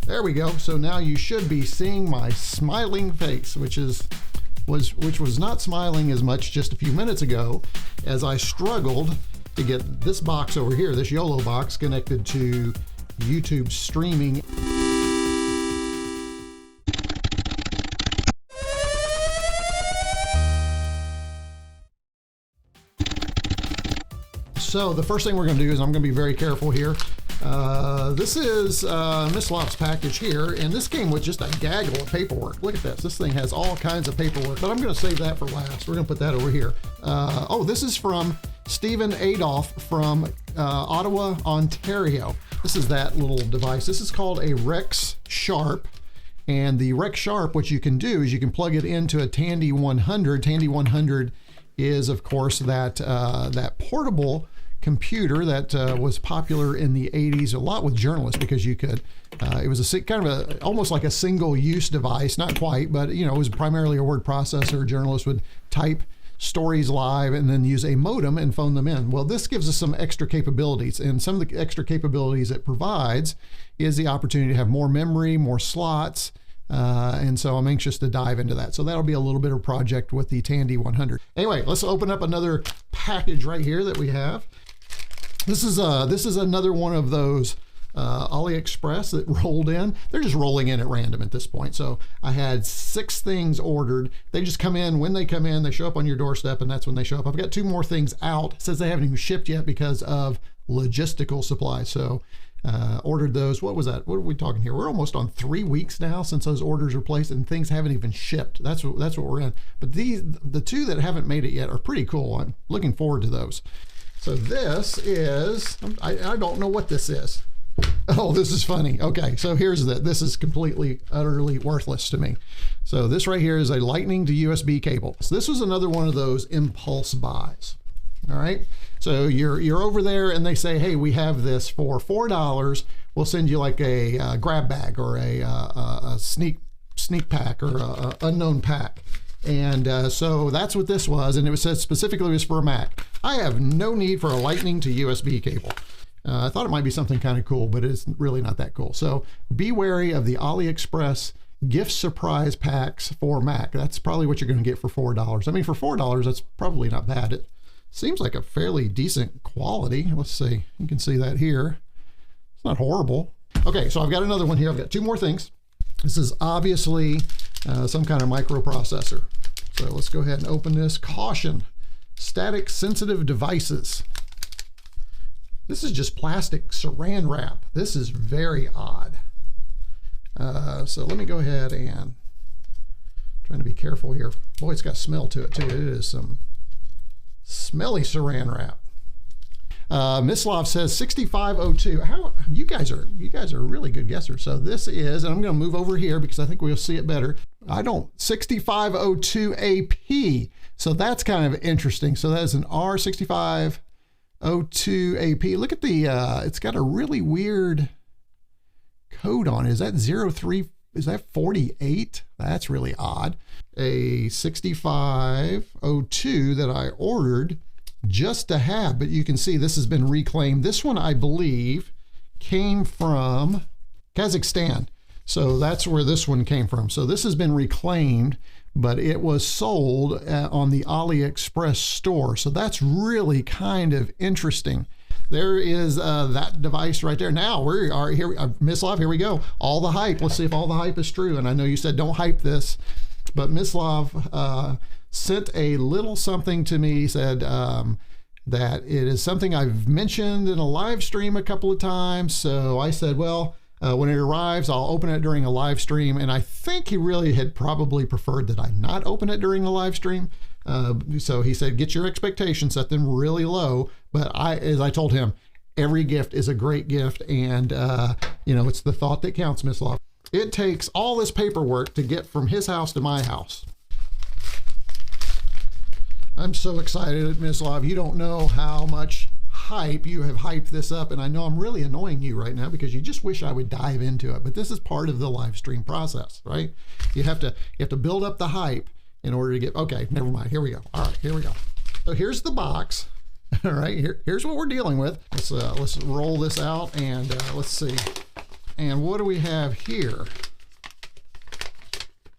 There we go. So now you should be seeing my smiling face, which was not smiling as much just a few minutes ago as I struggled to get this box over here, this YOLO box, connected to YouTube streaming. So the first thing we're going to do is I'm going to be very careful here. This is Mislav's package here, and this came with just a gaggle of paperwork. Look at this. This thing has all kinds of paperwork, but I'm going to save that for last. We're going to put that over here. Oh, this is from Stephen Adolph from Ottawa, Ontario. This is that little device. This is called a Rex Sharp. And the Rex Sharp, what you can do is you can plug it into a Tandy 100. Tandy 100 is, of course, that portable computer that was popular in the 80s a lot with journalists, because you could it was a kind of a almost like a single-use device, not quite, but you know, it was primarily a word processor. Journalists would type stories live and then use a modem and phone them in. Well, this gives us some extra capabilities, and some of the extra capabilities it provides is the opportunity to have more memory, more slots, and so I'm anxious to dive into that. So that'll be a little bit of a project with the Tandy 100. Anyway, let's open up another package right here that we have. This is another one of those AliExpress that rolled in. They're just rolling in at random at this point. So I had 6 things ordered. They just come in when they come in. They show up on your doorstep, and that's when they show up. I've got 2 more things out. It says they haven't even shipped yet because of logistical supplies. So ordered those. What was that? What are we talking here? We're almost on 3 weeks now since those orders were placed, and things haven't even shipped. That's what we're in. But the 2 that haven't made it yet are pretty cool. I'm looking forward to those. So this is, I don't know what this is. Oh, this is funny. Okay, so here's this is completely, utterly worthless to me. So this right here is a Lightning to USB cable. So this was another one of those impulse buys. All right, so you're over there and they say, hey, we have this for $4. We'll send you like a grab bag or a sneak pack or a unknown pack. And so that's what this was, and it said specifically it was for a Mac. I have no need for a Lightning to USB cable. I thought it might be something kind of cool, but it's really not that cool. So be wary of the AliExpress gift surprise packs for Mac. That's probably what you're going to get for $4. I mean, for $4, that's probably not bad. It seems like a fairly decent quality. Let's see. You can see that here. It's not horrible. Okay, so I've got another one here. I've got 2 more things. This is obviously some kind of microprocessor. So let's go ahead and open this. Caution, static sensitive devices. This is just plastic saran wrap. This is very odd. So let me go ahead and trying to be careful here. Boy, it's got smell to it too. It is some smelly saran wrap. Mislav says 6502. How you guys are really good guessers. So this is, and I'm going to move over here because I think we'll see it better. 6502 AP. So that's kind of interesting. So that is an R6502 AP. Look at the it's got a really weird code on it. Is that 03? Is that 48? That's really odd. A 6502 that I ordered just to have, but you can see this has been reclaimed. This one, I believe, came from Kazakhstan. So that's where this one came from. So this has been reclaimed, but it was sold on the AliExpress store. So that's really kind of interesting. There is that device right there. Now we are here, Mislav, here we go. All the hype. Let's see if all the hype is true. And I know you said don't hype this, but Mislav sent a little something to me. He said that it is something I've mentioned in a live stream a couple of times. So I said, well, when it arrives, I'll open it during a live stream. And I think he really had probably preferred that I not open it during the live stream. So he said, get your expectations, set them really low. But as I told him, every gift is a great gift. And, you know, it's the thought that counts, Mislav. It takes all this paperwork to get from his house to my house. I'm so excited, Mislav. You don't know how much hype you have hyped this up, and I know I'm really annoying you right now because you just wish I would dive into it. But this is part of the live stream process, right? You have to build up the hype in order to get. Okay, never mind. Here we go. All right, here we go. So here's the box. All right, here's what we're dealing with. Let's roll this out and let's see. And what do we have here?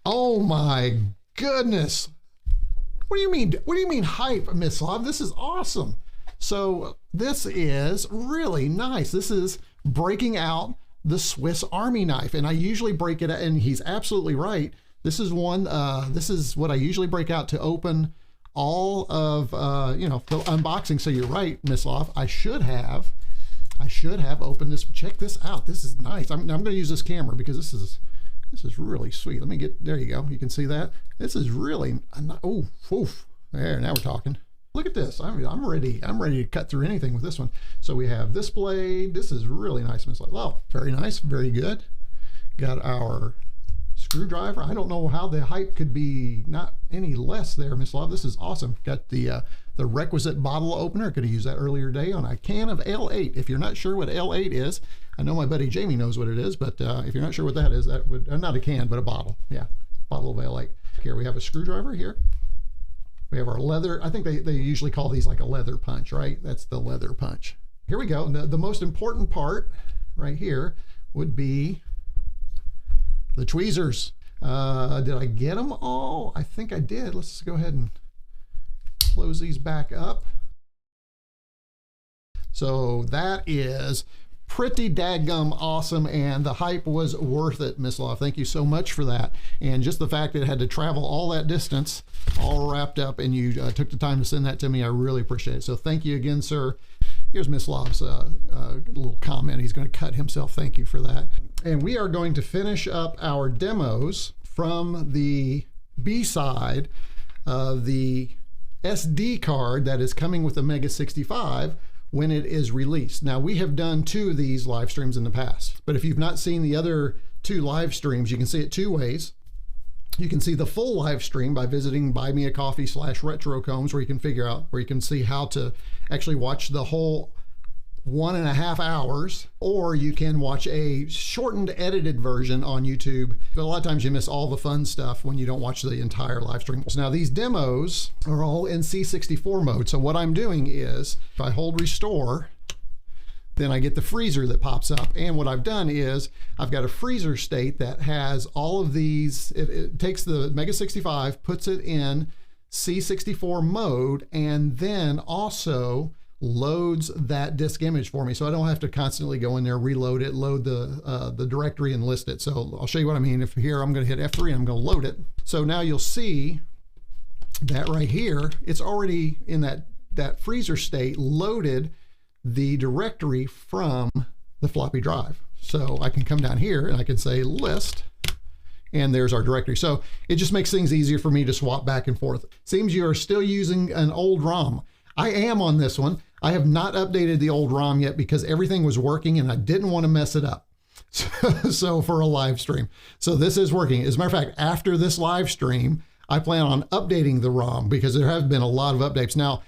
Oh my goodness. What do you mean? What do you mean hype, Mislav? This is awesome. So this is really nice. This is breaking out the Swiss Army knife. And I usually break it, and he's absolutely right. This is one, this is what I usually break out to open all of, you know, the unboxing. So you're right, Mislav. I should have opened this. Check this out. This is nice. I'm going to use this camera because this is really sweet. Let me get, there you go. You can see that. This is really, oh, oof. There, now we're talking. Look at this. I'm ready to cut through anything with this one. So we have this blade. This is really nice, Mislav. Oh, very nice. Very good. Got our screwdriver. I don't know how the hype could be not any less there, Mislav. This is awesome. Got the requisite bottle opener. Could have used that earlier today on a can of L8. If you're not sure what L8 is, I know my buddy Jamie knows what it is, but if you're not sure what that is, that would, not a can, but a bottle. Yeah, bottle of L8. Here we have a screwdriver here. We have our leather. I think they usually call these like a leather punch, right? That's the leather punch. Here we go. The most important part right here would be the tweezers. Did I get them all? I think I did. Let's go ahead and close these back up. So that is pretty dadgum awesome, and the hype was worth it, Mislav. Thank you so much for that. And just the fact that it had to travel all that distance, all wrapped up, and you took the time to send that to me, I really appreciate it. So thank you again, sir. Here's Mislav's little comment. He's going to cut himself. Thank you for that. And we are going to finish up our demos from the B-side of the SD card that is coming with the Mega 65 when it is released. Now, we have done 2 of these live streams in the past, but if you've not seen the other 2 live streams, you can see it 2 ways. You can see the full live stream by visiting buymeacoffee/retrocombs, where you can see how to actually watch the whole 1.5 hours, or you can watch a shortened edited version on YouTube. But a lot of times you miss all the fun stuff when you don't watch the entire live stream. So now these demos are all in C64 mode. So what I'm doing is if I hold restore, then I get the freezer that pops up. And what I've done is I've got a freezer state that has all of these. It takes the Mega 65, puts it in C64 mode, and then also loads that disk image for me, so I don't have to constantly go in there, reload it, load the directory, and list it. So I'll show you what I mean. If here I'm going to hit F3 and I'm going to load it. So now you'll see that right here, it's already in that freezer state, loaded the directory from the floppy drive. So I can come down here and I can say list, and there's our directory. So it just makes things easier for me to swap back and forth. Seems you are still using an old ROM. I am on this one. I have not updated the old ROM yet because everything was working and I didn't want to mess it up. So for a live stream. So this is working. As a matter of fact, after this live stream, I plan on updating the ROM because there have been a lot of updates. Now,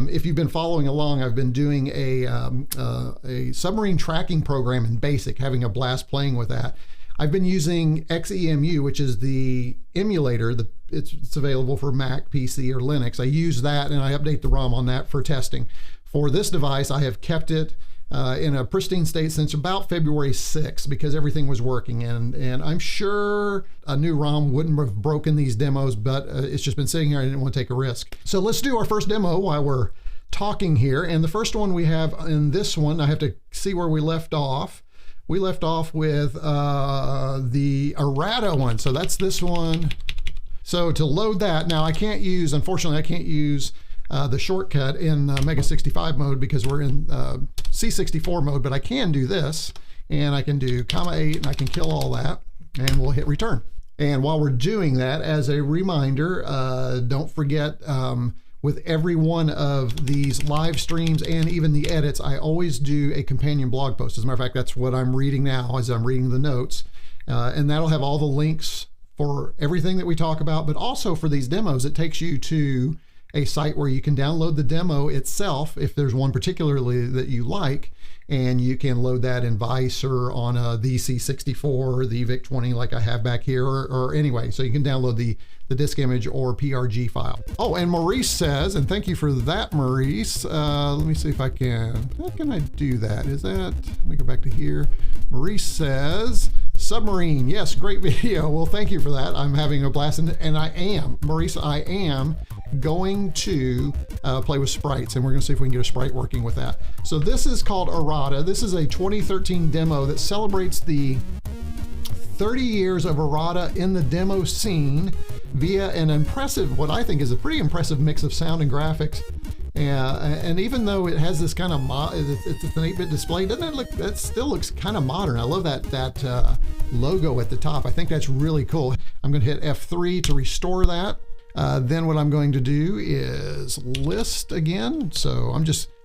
if you've been following along, I've been doing a submarine tracking program in BASIC, having a blast playing with that. I've been using XEMU, which is the emulator. It's available for Mac, PC, or Linux. I use that and I update the ROM on that for testing. For this device, I have kept it in a pristine state since about February 6th because everything was working. And I'm sure a new ROM wouldn't have broken these demos, but it's just been sitting here. I didn't want to take a risk. So let's do our first demo while we're talking here. And the first one we have in this one, I have to see where we left off. We left off with the errata one. So that's this one. So to load that, now unfortunately, I can't use the shortcut in Mega 65 mode because we're in C64 mode, but I can do this, and I can do -8, and I can kill all that, and we'll hit return. And while we're doing that, as a reminder, don't forget, with every one of these live streams and even the edits, I always do a companion blog post. As a matter of fact, that's what I'm reading now as I'm reading the notes, and that'll have all the links for everything that we talk about, but also for these demos. It takes you to a site where you can download the demo itself if there's one particularly that you like, and you can load that in Vice or on the C64 or the VIC-20 like I have back here, or anyway, so you can download the disk image or PRG file. Oh, and Maurice says, and thank you for that, Maurice. Let me see if I can, how can I do that? Let me go back to here. Maurice says, submarine. Yes, great video. Well, thank you for that. I'm having a blast. And I am, Maurice, I am going to play with sprites, and we're going to see if we can get a sprite working with that. So this is called Errata. This is a 2013 demo that celebrates the 30 years of Errata in the demo scene via an impressive, what I think is a pretty impressive mix of sound and graphics. And even though it has this kind of it's an 8-bit display, doesn't it look? That still looks kind of modern. I love that logo at the top. I think that's really cool. I'm going to hit F3 to restore that. Then what I'm going to do is list again. So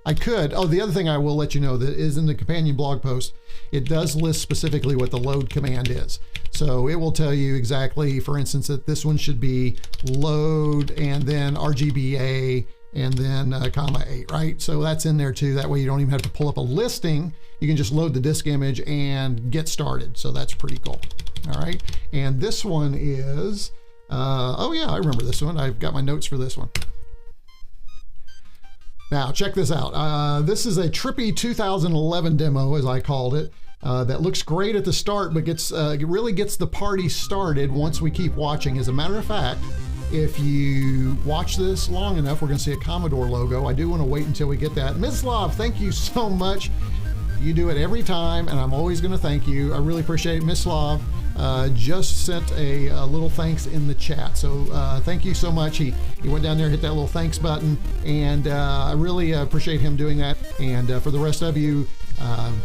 I could. Oh, the other thing I will let you know that is in the companion blog post, it does list specifically what the load command is. So it will tell you exactly, for instance, that this one should be load and then RGBA and then comma 8, right? So that's in there too. That way you don't even have to pull up a listing. You can just load the disk image and get started. So that's pretty cool. All right. And this one is, oh yeah, I remember this one. I've got my notes for this one. Now check this out. This is a trippy 2011 demo, as I called it. That looks great at the start, but it really gets the party started once we keep watching. As a matter of fact, if you watch this long enough, we're going to see a Commodore logo. I do want to wait until we get that. Mislav, thank you so much. You do it every time, and I'm always going to thank you. I really appreciate it. Mislav just sent a little thanks in the chat. So thank you so much. He went down there, hit that little thanks button, and I really appreciate him doing that. And for the rest of you,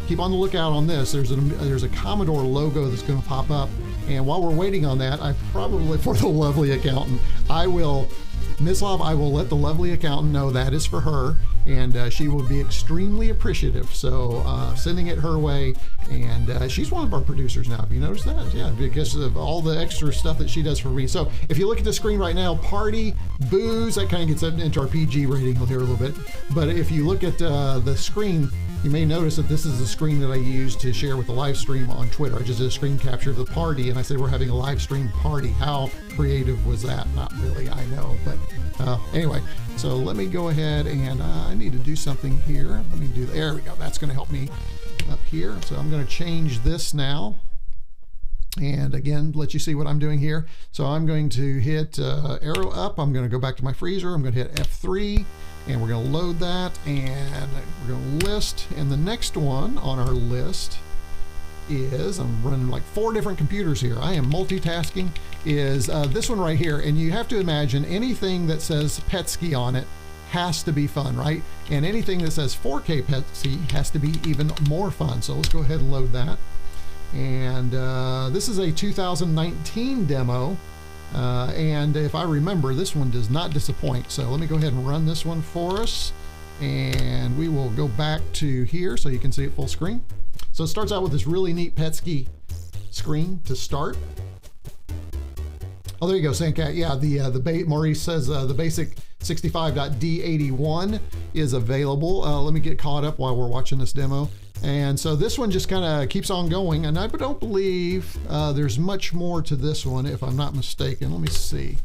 keep on the lookout on this. There's a Commodore logo that's going to pop up. And while we're waiting on that, I probably, for the lovely accountant, Mislav, I will let the lovely accountant know that is for her, and she will be extremely appreciative. So sending it her way, and she's one of our producers now. Have you noticed that? Yeah, because of all the extra stuff that she does for me. So if you look at the screen right now, party, booze, that kind of gets into our PG rating here a little bit. But if you look at the screen, you may notice that this is the screen that I use to share with the live stream on Twitter. I just did a screen capture of the party, and I said we're having a live stream party. How creative was that? Not really, I know. But anyway, so let me go ahead and I need to do something here. Let me do, there we go. That's going to help me up here. So I'm going to change this now. And again, let you see what I'm doing here. So I'm going to hit arrow up. I'm going to go back to my freezer. I'm going to hit F3. And we're going to load that, and we're going to list. And the next one on our list is, I'm running like 4 different computers here. I am multitasking, is this one right here. And you have to imagine anything that says Petsky on it has to be fun, right? And anything that says 4K Petsky has to be even more fun. So let's go ahead and load that. And this is a 2019 demo. And if I remember, this one does not disappoint. So let me go ahead and run this one for us. And we will go back to here so you can see it full screen. So it starts out with this really neat Petsky screen to start. Oh, there you go, Sandcat. Yeah, Maurice says the basic 65.d81 is available. Let me get caught up while we're watching this demo. And so this one just kind of keeps on going, and I don't believe there's much more to this one, if I'm not mistaken. Let me see.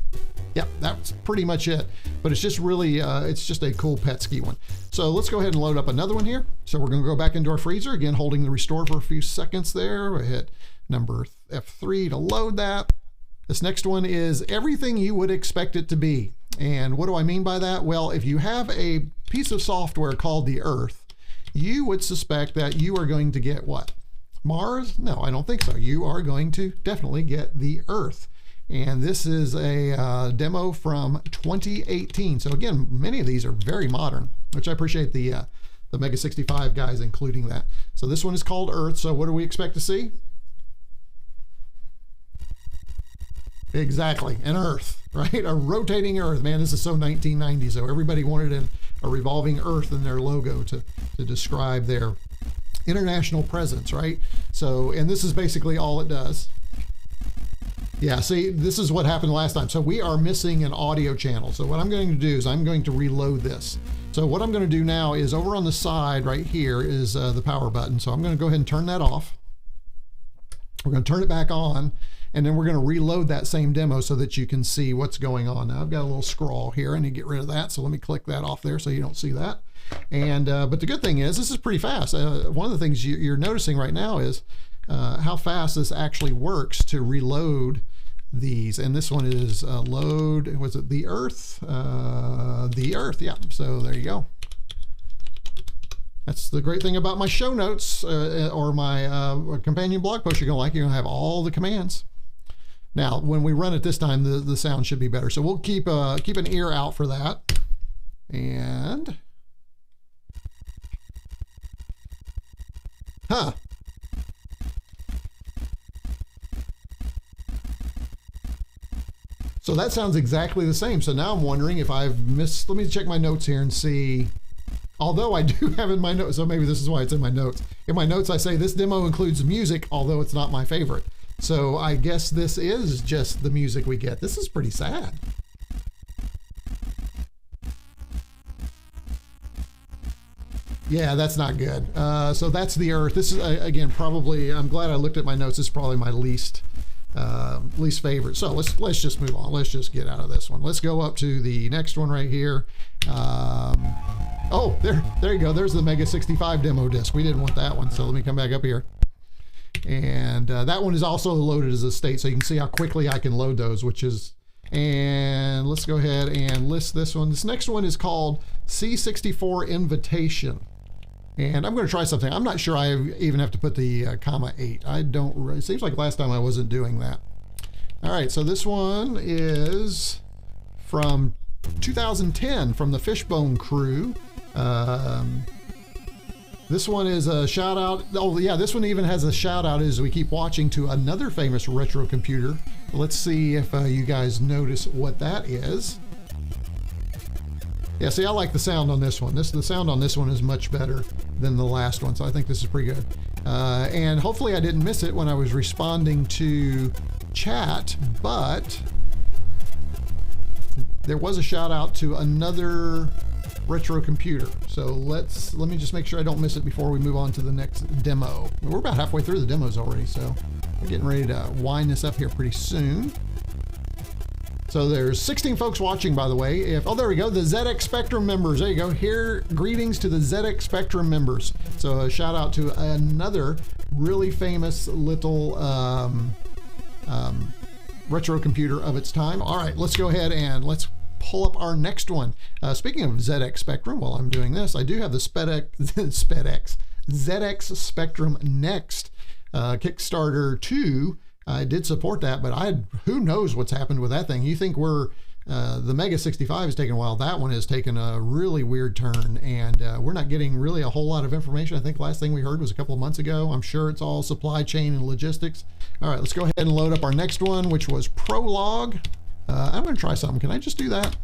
Yep, that's pretty much it. But it's just really, it's just a cool Petsky one. So let's go ahead and load up another one here. So we're going to go back into our freezer, again holding the restore for a few seconds there. We hit number F3 to load that. This next one is everything you would expect it to be. And what do I mean by that? Well, if you have a piece of software called the Earth, you would suspect that you are going to get what? Mars? No, I don't think so. You are going to definitely get the Earth. And this is a demo from 2018. So again, many of these are very modern, which I appreciate the Mega 65 guys including that. So this one is called Earth. So what do we expect to see? Exactly, an Earth, right? A rotating Earth. Man, this is so 1990. So everybody wanted a revolving Earth in their logo to describe their international presence, right? So, and this is basically all it does. Yeah, see, this is what happened last time. So we are missing an audio channel. So what I'm going to do is I'm going to reload this. So what I'm going to do now is over on the side right here is the power button. So I'm going to go ahead and turn that off. We're going to turn it back on, and then we're going to reload that same demo so that you can see what's going on. Now I've got a little scroll here. I need to get rid of that. So let me click that off there so you don't see that. And but the good thing is this is pretty fast. One of the things you're noticing right now is how fast this actually works to reload these. And this one is load, was it the Earth? The Earth, yeah. So there you go. That's the great thing about my show notes or my companion blog post. You're going to have all the commands. Now, when we run it this time, the sound should be better. So we'll keep an ear out for that. And so that sounds exactly the same. So now I'm wondering if I've missed. Let me check my notes here and see. Although I do have in my notes, so maybe this is why it's in my notes. In my notes, I say this demo includes music, although it's not my favorite. So I guess this is just the music we get. This is pretty sad. Yeah, that's not good. So that's the Earth. This is, again, probably, I'm glad I looked at my notes. This is probably my least favorite. So let's just move on. Let's just get out of this one. Let's go up to the next one right here. Oh, there you go. There's the Mega 65 demo disc. We didn't want that one, so let me come back up here. And that one is also loaded as a state, so you can see how quickly I can load those, which is, and let's go ahead and list this one. This next one is called C64 Invitation. And I'm going to try something. I'm not sure I even have to put the -8. I don't, it seems like last time I wasn't doing that. All right, so this one is from 2010 from the Fishbone crew. This one is a shout out. Oh yeah, this one even has a shout out as we keep watching to another famous retro computer. Let's see if you guys notice what that is. Yeah, see, I like the sound on this one. The sound on this one is much better than the last one, so I think this is pretty good. And hopefully I didn't miss it when I was responding to chat, but there was a shout out to another retro computer. So let me just make sure I don't miss it before we move on to the next demo. We're about halfway through the demos already, so we're getting ready to wind this up here pretty soon. So there's 16 folks watching, by the way. Oh, there we go, the ZX Spectrum members. There you go. Here, greetings to the ZX Spectrum members. So a shout out to another really famous little retro computer of its time. All right, let's go ahead and let's pull up our next one. Speaking of ZX Spectrum, while I'm doing this, I do have the ZX Spectrum Next Kickstarter 2. I did support that, but who knows what's happened with that thing. You think the Mega 65 has taken a while. That one has taken a really weird turn, and we're not getting really a whole lot of information. I think last thing we heard was a couple of months ago. I'm sure it's all supply chain and logistics. All right, let's go ahead and load up our next one, which was Prologue. I'm going to try something. Can I just do that?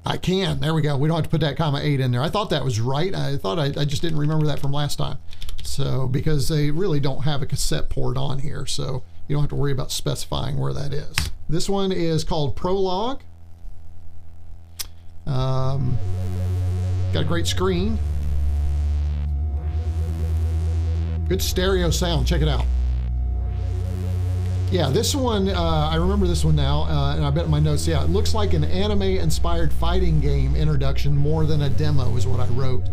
I can. There we go. We don't have to put that -8 in there. I thought that was right. I thought I just didn't remember that from last time. So because they really don't have a cassette port on here, so you don't have to worry about specifying where that is. This one is called Prologue. Got a great screen. Good stereo sound. Check it out. Yeah, this one, I remember this one now, and I bet in my notes, yeah, it looks like an anime-inspired fighting game introduction more than a demo is what I wrote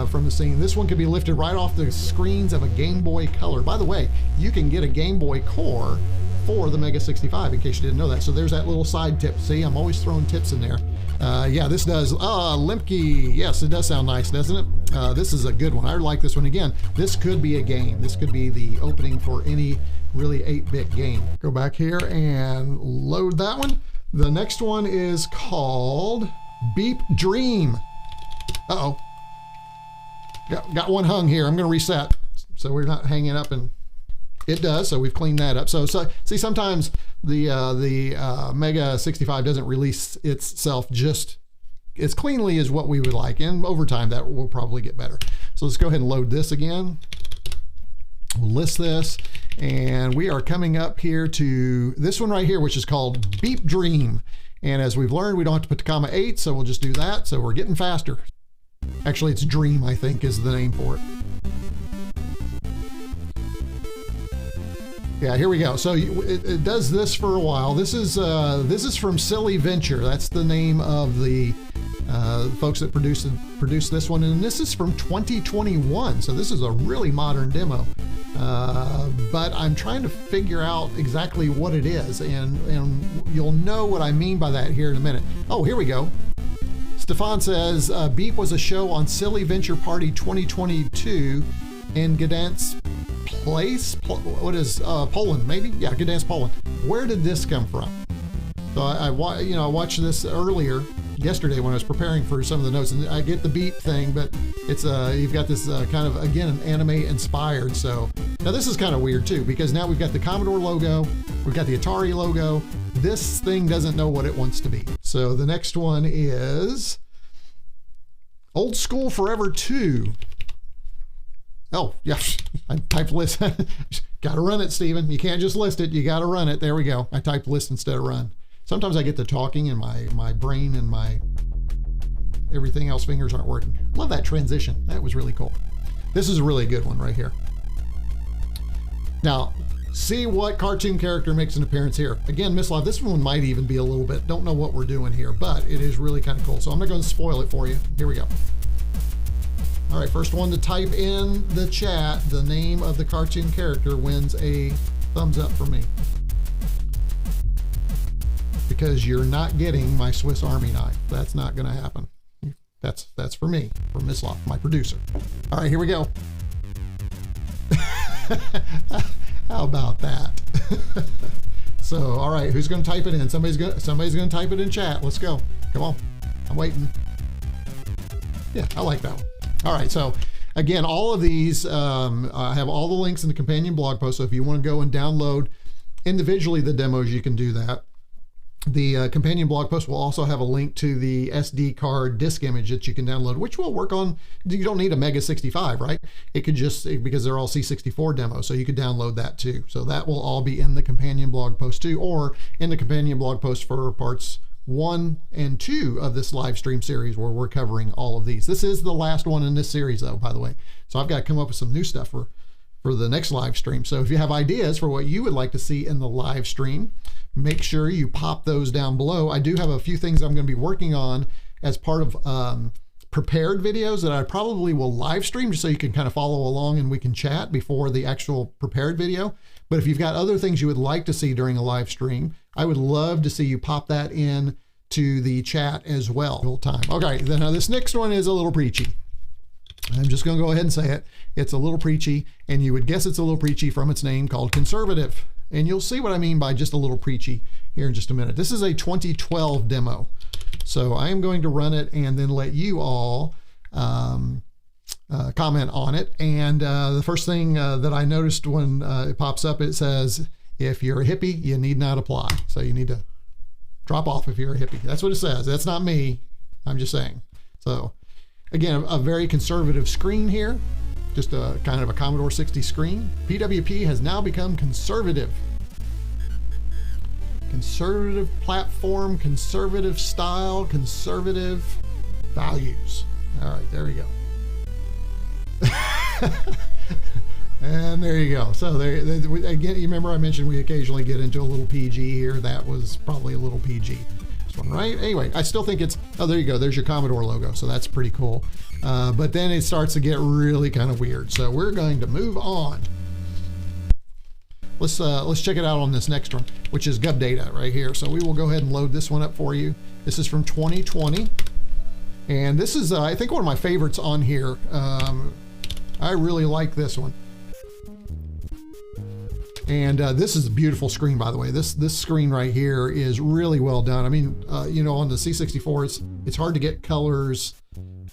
from the scene. This one could be lifted right off the screens of a Game Boy Color. By the way, you can get a Game Boy Core for the Mega 65, in case you didn't know that. So there's that little side tip. See, I'm always throwing tips in there. Yeah, this does, Limke, yes, it does sound nice, doesn't it? This is a good one. I like this one. Again, this could be a game. This could be the opening for any really 8-bit game. Go back here and load that one. The next one is called Beep Dream. Uh-oh. Got one hung here. I'm going to reset so we're not hanging up, and it does, so we've cleaned that up. So see, sometimes the Mega 65 doesn't release itself just as cleanly as what we would like, and over time that will probably get better. So let's go ahead and load this again. We'll list this, and we are coming up here to this one right here, which is called Beep Dream. And as we've learned, we don't have to put the -8, so we'll just do that. So we're getting faster. Actually, it's Dream, I think, is the name for it. Yeah, here we go. So it does this for a while. This is from Silly Venture. That's the name of the folks that produced this one, and this is from 2021, so this is a really modern demo. But I'm trying to figure out exactly what it is, and you'll know what I mean by that here in a minute. Oh, here we go. Stefan says, Beep was a show on Silly Venture Party 2022 in Gdansk place. What is Poland? Maybe, yeah, Gdansk, Poland. Where did this come from? So I watched this earlier yesterday when I was preparing for some of the notes, and I get the Beep thing, but it's you've got this kind of, again, an anime inspired. So now this is kind of weird too, because now we've got the Commodore logo, we've got the Atari logo. This thing doesn't know what it wants to be. So the next one is Old School Forever 2. Oh, yeah, I typed list. Got to run it, Stephen. You can't just list it. You got to run it. There we go. I typed list instead of run. Sometimes I get to talking and my brain and my everything else fingers aren't working. Love that transition. That was really cool. This is a really good one right here. Now, see what cartoon character makes an appearance here. Again, Mislav, this one might even be a little bit, don't know what we're doing here, but it is really kind of cool. So I'm not going to spoil it for you. Here we go. All right, first one to type in the chat the name of the cartoon character wins a thumbs up for me. Because you're not getting my Swiss Army knife. That's not going to happen. That's for me, for Mislav, my producer. All right, here we go. How about that? So, all right, who's going to type it in? Somebody's going to type it in chat. Let's go. Come on. I'm waiting. Yeah, I like that one. All right, so again, all of these I have all the links in the companion blog post. So if you want to go and download individually the demos, you can do that. The companion blog post will also have a link to the SD card disk image that you can download, which will work on, you don't need a Mega 65, right? It could just, because they're all C64 demos, so you could download that too. So that will all be in the companion blog post too, or in the companion blog post for parts 1 and 2 of this live stream series where we're covering all of these. This is the last one in this series though, by the way. So I've got to come up with some new stuff for the next live stream. So if you have ideas for what you would like to see in the live stream, make sure you pop those down below. I do have a few things I'm going to be working on as part of prepared videos that I probably will live stream just so you can kind of follow along and we can chat before the actual prepared video. But if you've got other things you would like to see during a live stream, I would love to see you pop that in to the chat as well. Okay, then now this next one is a little preachy. I'm just going to go ahead and say it. It's a little preachy, and you would guess it's a little preachy from its name called Conservative. And you'll see what I mean by just a little preachy here in just a minute. This is a 2012 demo. So I am going to run it and then let you all comment on it. And the first thing that I noticed when it pops up, it says, if you're a hippie, you need not apply. So you need to drop off if you're a hippie. That's what it says. That's not me. I'm just saying. So again, a very conservative screen here. Just a kind of a Commodore 60 screen. PWP has now become conservative. Conservative platform, conservative style, conservative values. All right, there we go. And there you go. So there again, you remember I mentioned we occasionally get into a little PG here. That was probably a little PG. This one, right? Anyway, I still think it's, oh, there you go. There's your Commodore logo. So that's pretty cool. But then it starts to get really kind of weird. So we're going to move on. Let's check it out on this next one, which is GovData right here. So we will go ahead and load this one up for you. This is from 2020. And this is, I think, one of my favorites on here. I really like this one. And this is a beautiful screen, by the way. This screen right here is really well done. I mean, you know, on the C64, it's hard to get colors,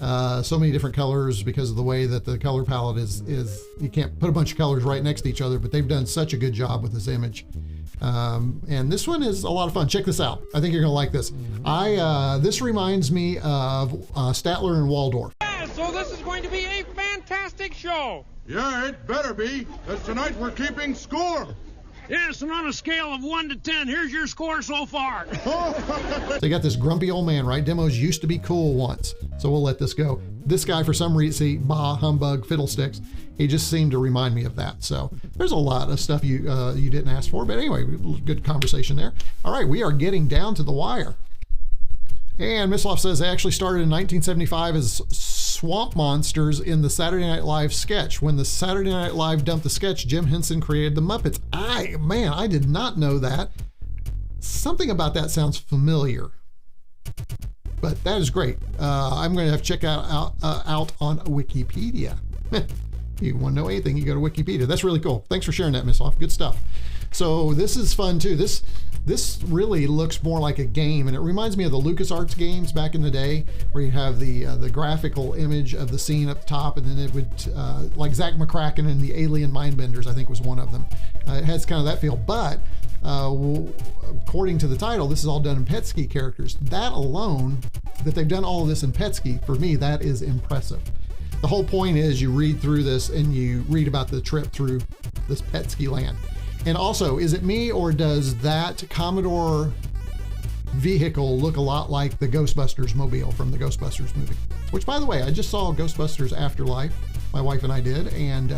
so many different colors because of the way that the color palette is. You can't put a bunch of colors right next to each other, but they've done such a good job with this image. And this one is a lot of fun. Check this out. I think you're gonna like this. This reminds me of Statler and Waldorf. Yeah, so this is going to be a fantastic show. Yeah, it better be, because tonight we're keeping score. Yes, and on a scale of 1 to 10, here's your score so far. So you got this grumpy old man, right? Demos used to be cool once, so we'll let this go. This guy, for some reason, see, bah, humbug, fiddlesticks, he just seemed to remind me of that. So there's a lot of stuff you didn't ask for, but anyway, good conversation there. All right, we are getting down to the wire. And Misloff says they actually started in 1975 as Swamp Monsters in the Saturday Night Live sketch. When the Saturday Night Live dumped the sketch, Jim Henson created the Muppets. I did not know that. Something about that sounds familiar, but that is great. I'm going to have to check out on Wikipedia. If you want to know anything, you go to Wikipedia. That's really cool. Thanks for sharing that, Misloff. Good stuff. So this is fun too. This really looks more like a game, and it reminds me of the LucasArts games back in the day, where you have the graphical image of the scene up top, and then it would, like Zach McCracken and the Alien Mindbenders, I think was one of them. It has kind of that feel, but according to the title, this is all done in Petsky characters. That alone, that they've done all of this in Petsky, for me, that is impressive. The whole point is you read through this and you read about the trip through this Petsky land. And also, is it me, or does that Commodore vehicle look a lot like the Ghostbusters mobile from the Ghostbusters movie? Which, by the way, I just saw Ghostbusters Afterlife, my wife and I did, and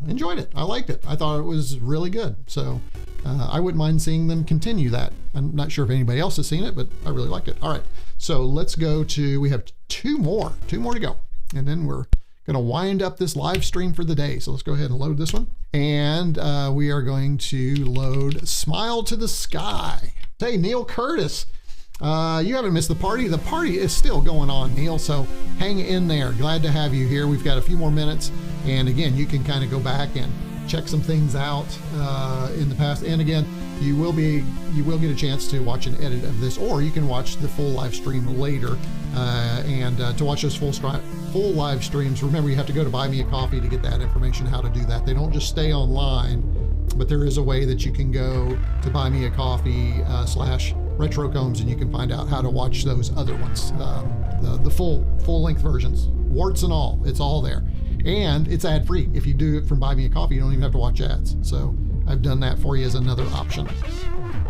enjoyed it. I liked it. I thought it was really good. So I wouldn't mind seeing them continue that. I'm not sure if anybody else has seen it, but I really liked it. All right, so let's go to, we have two more to go. And then we're going to wind up this live stream for the day. So let's go ahead and load this one. And we are going to load Smile to the Sky. Hey, Neil Curtis, you haven't missed the party. The party is still going on, Neil, so hang in there. Glad to have you here. We've got a few more minutes. And again, you can kind of go back and check some things out in the past. And again, you will get a chance to watch an edit of this, or you can watch the full live stream later. To watch those full live streams, remember you have to go to Buy Me a Coffee to get that information, how to do that. They don't just stay online, but there is a way that you can go to Buy Me a Coffee /RetroCombs, and you can find out how to watch those other ones, the full length versions, warts and all. It's all there, and it's ad free. If you do it from Buy Me a Coffee, you don't even have to watch ads. So I've done that for you as another option.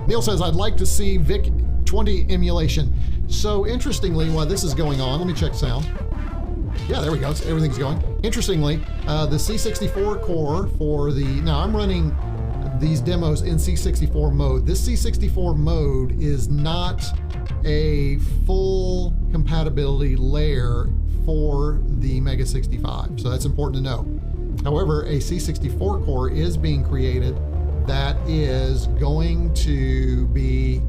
Neil says, I'd like to see VIC-20 emulation. So interestingly, while this is going on, let me check sound. Yeah, there we go. So everything's going. Interestingly, the C64 core for now I'm running these demos in C64 mode. This C64 mode is not a full compatibility layer for the Mega 65. So that's important to know. However, a C64 core is being created that is going to be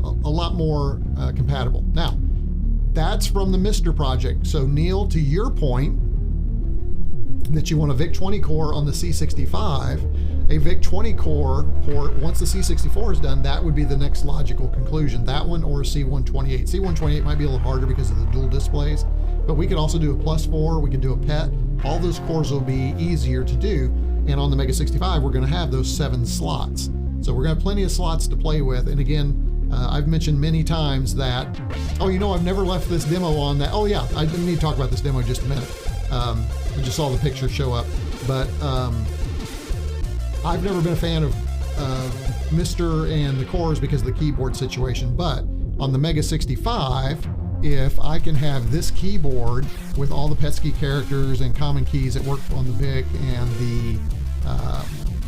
a lot more compatible. Now, that's from the MiSTer project. So Neil, to your point that you want a VIC-20 core on the C65, a VIC-20 core port, once the C64 is done, that would be the next logical conclusion. That one or a C128. C128 might be a little harder because of the dual displays, but we could also do a +4, we could do a PET. All those cores will be easier to do. And on the Mega 65, we're gonna have those 7 slots. So we're gonna have plenty of slots to play with. And again, I've mentioned many times that, I've never left this demo on that. Oh yeah, I need to talk about this demo in just a minute. I just saw the picture show up, but I've never been a fan of MiSTer and the cores because of the keyboard situation. But on the Mega 65, if I can have this keyboard with all the Petsky characters and common keys that work on the VIC and the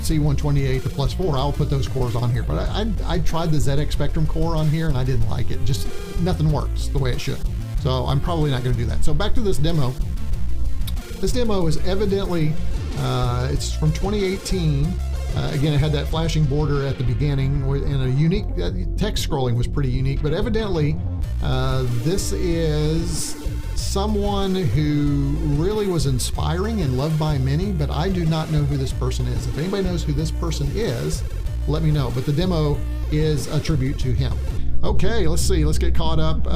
C128, the +4, I'll put those cores on here. But I tried the ZX Spectrum core on here and I didn't like it. Just nothing works the way it should. So I'm probably not going to do that. So back to this demo. This demo is evidently, it's from 2018. Again, it had that flashing border at the beginning and a unique, text scrolling was pretty unique, but evidently this is someone who really was inspiring and loved by many, but I do not know who this person is. If anybody knows who this person is, let me know. But the demo is a tribute to him. Okay, let's see. Let's get caught up.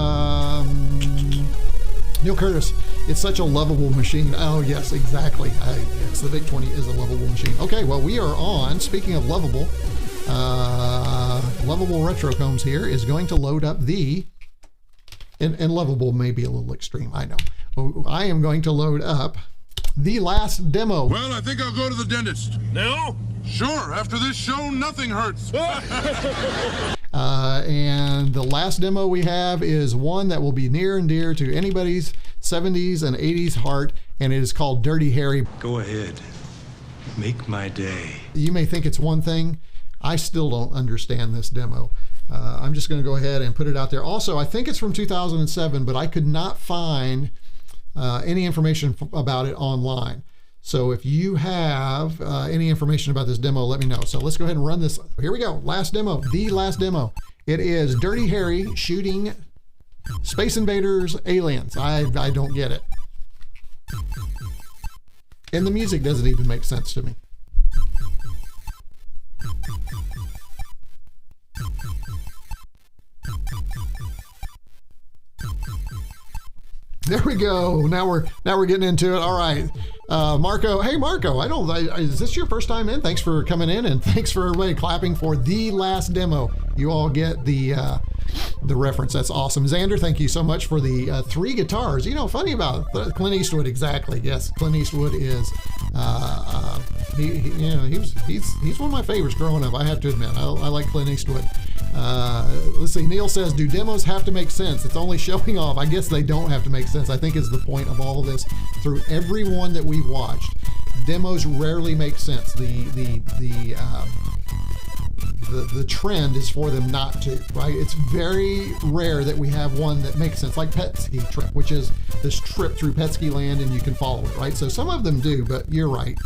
Neil Curtis, it's such a lovable machine. Oh yes, exactly. Yes, the VIC-20 is a lovable machine. Okay, well we are on, speaking of lovable, Lovable RetroCombs here is going to load up the, and lovable may be a little extreme, I know. I am going to load up the last demo. Well, I think I'll go to the dentist. No? Sure, after this show, nothing hurts. And the last demo we have is one that will be near and dear to anybody's 70s and 80s heart, and it is called Dirty Harry. Go ahead. Make my day. You may think it's one thing. I still don't understand this demo. I'm just going to go ahead and put it out there. Also, I think it's from 2007, but I could not find any information about it online. So if you have any information about this demo, let me know. So let's go ahead and run this. Here we go. Last demo, the last demo. It is Dirty Harry shooting Space Invaders aliens. I don't get it. And the music doesn't even make sense to me. There we go. Now we're getting into it. All right, Marco. Hey, Marco. Is this your first time in? Thanks for coming in, and thanks for everybody clapping for the last demo. You all get the reference. That's awesome. Xander, thank you so much for the 3 guitars. You know, funny about Clint Eastwood. Exactly. Yes, Clint Eastwood is. He's one of my favorites growing up. I have to admit, I like Clint Eastwood. Let's see. Neil says, do demos have to make sense? It's only showing off. I guess they don't have to make sense. I think is the point of all of this. Through every one that we've watched, demos rarely make sense. The trend is for them not to, right? It's very rare that we have one that makes sense, like Petsky Trip, which is this trip through Petsky Land and you can follow it, right? So some of them do, but you're right.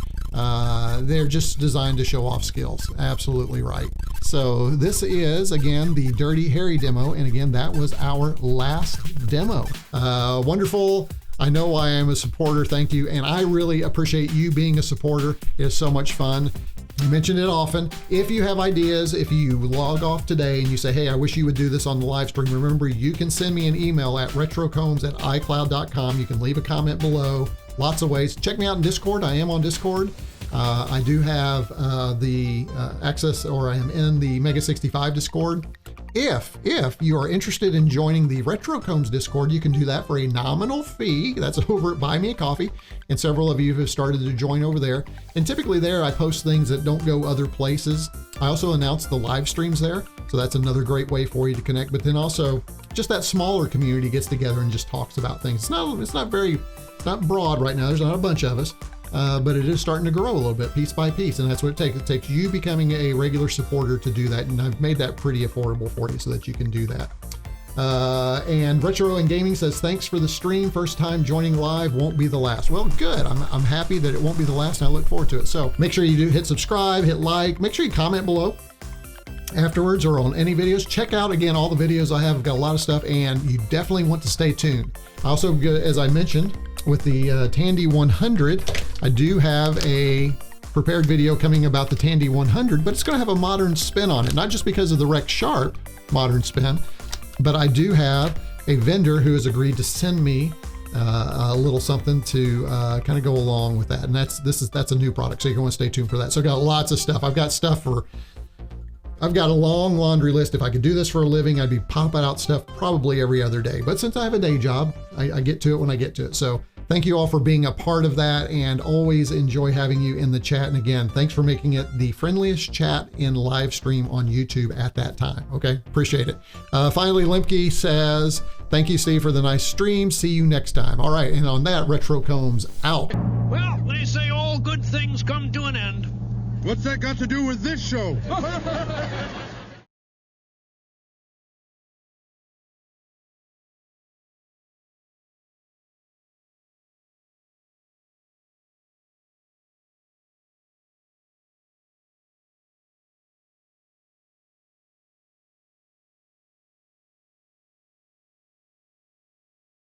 They're just designed to show off skills. Absolutely right. So this is, again, the Dirty Harry demo. And again, that was our last demo. Wonderful. I know why I'm a supporter. Thank you. And I really appreciate you being a supporter. It is so much fun. I mention it often. If you have ideas, if you log off today and you say, hey, I wish you would do this on the live stream, remember, you can send me an email at retrocombs@icloud.com. You can leave a comment below. Lots of ways. Check me out in Discord. I am on Discord. I do have the access, or I am in the Mega 65 Discord. If you are interested in joining the Retrocombs Discord, you can do that for a nominal fee. That's over at Buy Me a Coffee, and several of you have started to join over there. And typically there, I post things that don't go other places. I also announce the live streams there, so that's another great way for you to connect. But then also, just that smaller community gets together and just talks about things. It's not broad right now. There's not a bunch of us. But it is starting to grow a little bit, piece by piece, and that's what it takes. It takes you becoming a regular supporter to do that, and I've made that pretty affordable for you so that you can do that. And Retro and Gaming says, thanks for the stream. First time joining live, won't be the last. Well, good. I'm happy that it won't be the last, and I look forward to it. So make sure you do hit subscribe, hit like, make sure you comment below afterwards or on any videos. Check out, again, all the videos I have. I've got a lot of stuff, and you definitely want to stay tuned. Also, as I mentioned, with the Tandy 100, I do have a prepared video coming about the Tandy 100, but it's going to have a modern spin on it, not just because of the Rex Sharp modern spin, but I do have a vendor who has agreed to send me a little something to kind of go along with that, and that's a new product, so you're going to stay tuned for that. So I've got lots of stuff. I've got a long laundry list. If I could do this for a living, I'd be popping out stuff probably every other day. But since I have a day job, I get to it when I get to it. So thank you all for being a part of that, and always enjoy having you in the chat. And again, thanks for making it the friendliest chat in live stream on YouTube at that time. Okay, appreciate it. Finally, Limke says, thank you, Steve, for the nice stream. See you next time. All right, and on that, Retrocombs out. Well, they say all good things come to an end. What's that got to do with this show?